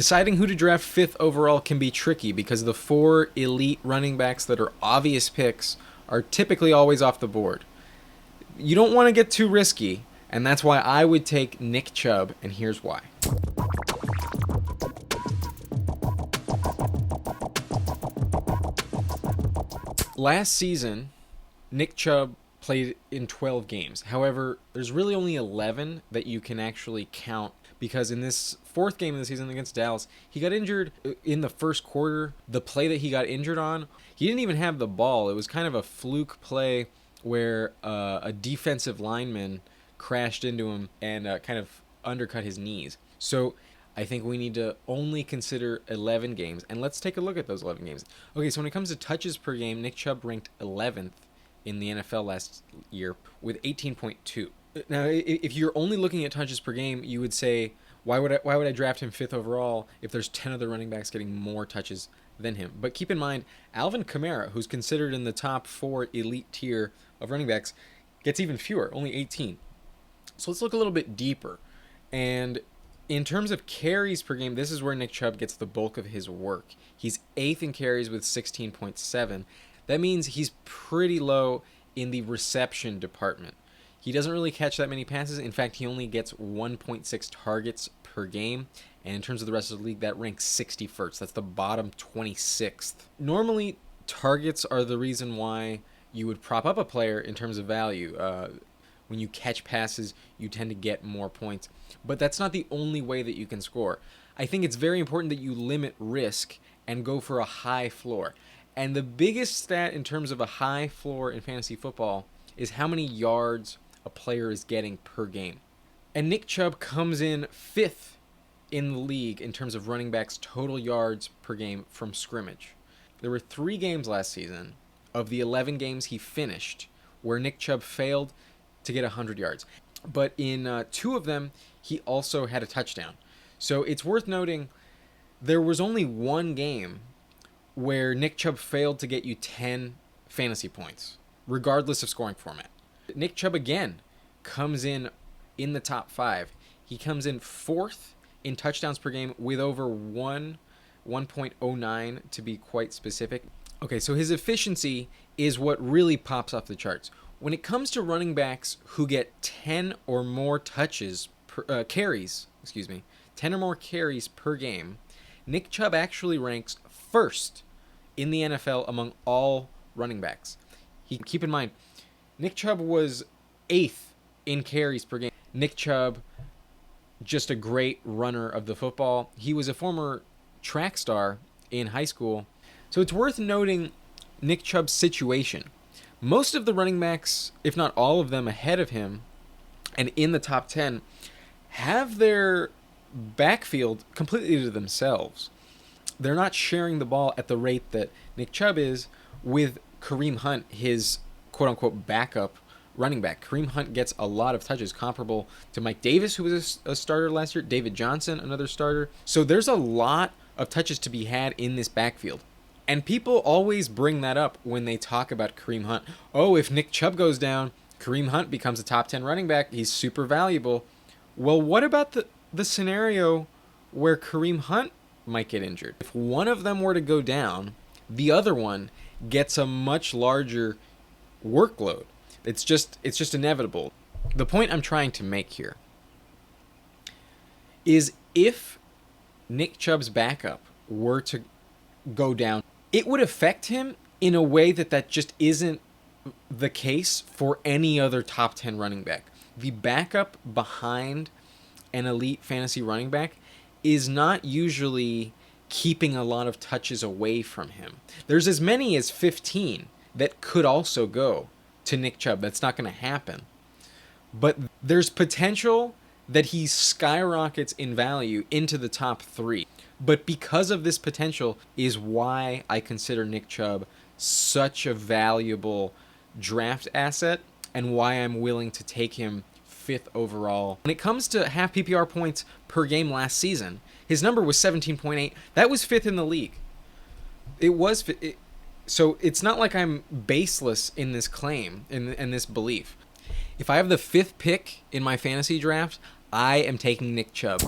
Deciding who to draft 5th overall can be tricky because the 4 elite running backs that are obvious picks are typically always off the board. You don't want to get too risky, and that's why I would take Nick Chubb, and here's why. Last season, Nick Chubb played in 12 games. However, there's really only 11 that you can actually count because in this 4th game of the season against Dallas, he got injured in the first quarter. The play that he got injured on, he didn't even have the ball. It was kind of a fluke play where a defensive lineman crashed into him and kind of undercut his knees. So I think we need to only consider 11 games, and let's take a look at those 11 games. Okay, so when it comes to touches per game, Nick Chubb ranked 11th in the NFL last year with 18.2. Now, if you're only looking at touches per game, you would say, why would I draft him 5th overall if there's 10 other running backs getting more touches than him? But keep in mind, Alvin Kamara, who's considered in the top 4 elite tier of running backs, gets even fewer, only 18. So let's look a little bit deeper. And in terms of carries per game, this is where Nick Chubb gets the bulk of his work. He's 8th in carries with 16.7. That means he's pretty low in the reception department. He doesn't really catch that many passes. In fact, he only gets 1.6 targets per game. And in terms of the rest of the league, that ranks 61st. That's the bottom 26th. Normally, targets are the reason why you would prop up a player in terms of value. When you catch passes, you tend to get more points. But that's not the only way that you can score. I think it's very important that you limit risk and go for a high floor. And the biggest stat in terms of a high floor in fantasy football is how many yards a player is getting per game. And Nick Chubb comes in 5th in the league in terms of running backs' total yards per game from scrimmage. There were 3 games last season of the 11 games he finished where Nick Chubb failed to get 100 yards. But in 2 of them, he also had a touchdown. So it's worth noting there was only 1 game where Nick Chubb failed to get you 10 fantasy points, regardless of scoring format. Nick Chubb, again, comes in the top 5. He comes in 4th in touchdowns per game with over 1.09 to be quite specific. Okay, so his efficiency is what really pops off the charts. When it comes to running backs who get 10 or more carries per game, Nick Chubb actually ranks 1st in the NFL among all running backs. Keep in mind, Nick Chubb was 8th in carries per game. Nick Chubb, just a great runner of the football. He was a former track star in high school. So it's worth noting Nick Chubb's situation. Most of the running backs, if not all of them ahead of him and in the top 10, have their backfield completely to themselves. They're not sharing the ball at the rate that Nick Chubb is with Kareem Hunt, his quote-unquote backup running back. Kareem Hunt gets a lot of touches, comparable to Mike Davis, who was a starter last year, David Johnson, another starter. So there's a lot of touches to be had in this backfield. And people always bring that up when they talk about Kareem Hunt. Oh, if Nick Chubb goes down, Kareem Hunt becomes a top 10 running back. He's super valuable. Well, what about the scenario where Kareem Hunt might get injured? If one of them were to go down, the other one gets a much larger workload. It's just inevitable. The point I'm trying to make here is if Nick Chubb's backup were to go down, it would affect him in a way that just isn't the case for any other top 10 running back. The backup behind an elite fantasy running back is not usually keeping a lot of touches away from him. There's as many as 15 that could also go to Nick Chubb. That's not going to happen. But there's potential that he skyrockets in value into the top 3. But because of this potential is why I consider Nick Chubb such a valuable draft asset and why I'm willing to take him 5th overall. When it comes to half PPR points per game last season, his number was 17.8. That was 5th in the league. So it's not like I'm baseless in this claim, in this belief. If I have the 5th pick in my fantasy draft, I am taking Nick Chubb.